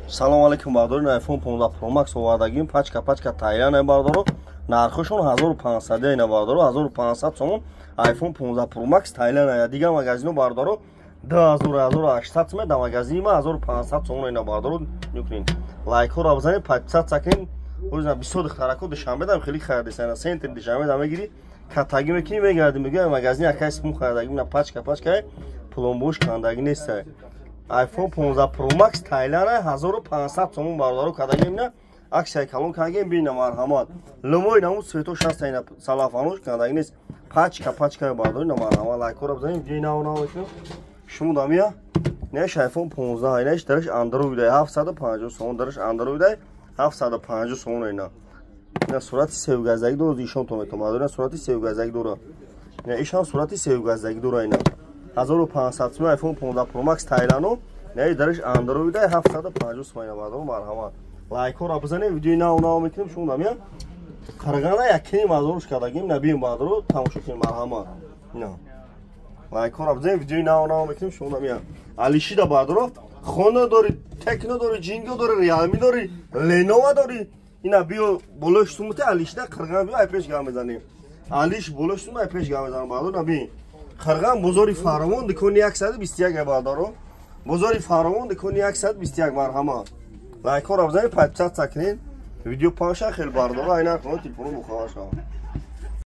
Салом алейкум бардорин iPhone 15 Pro Max овардагим пачка тайяна бардоро нархошон 1500 ина бардоро 1500 сомон iPhone 15 Pro Max тайяна я дига магазино бардоро 2800 сомон да магазини ма 1500 сомон ина бардоро нукнин лайк ро абзани 500 сакин озна 20 хтарако душанбе дам хели хардисана центр душанбе дам мегири катаги мекини мегардим мега магазини акайс мун хардагим на пачка пломбош кандагӣ нест. iPhone 15 Pro Max Thailand 1500 сомон бардоро кардагим на аксия калон кардагим бина марҳамат лумой наму свето шастайна салафанош кардагӣ нест пачка бардори на марҳамат лайкора бзаним дина она вешо шумо дамия неш iPhone 15 неш дараш Android 750 сомон дараш Android 750 сомон ина на сурати севгаздагӣ дорад ишон то метом бардори на сурати севгаздагӣ дорад на ишон сурати севгаздагӣ дорад ина 1500 сомон iPhone 15 Pro Max Thailand не дараш Android 750 сомон бардор марҳамат лайкора бзанем видео нав мекунем шумо намия қарғана якини мазоруш кардагим набием бардор тамошо кунем марҳамат на лайкора бзанем видео нав мекунем шумо намия алишида бардор хона дори Tecno дори Jingo дори Realme дори Lenovo дори ина био болош сумуте алишида қарғана био ай пеш гам мезанем алиш болош сум ай пеш гам мезанем бардор наби қарған бозори фаромон дикони 121 бардоро бозори фаромон дикони 121 марҳамат лайкора бзанем 500 сакнин видео паша хел бардоро айна қано телефону мухаваш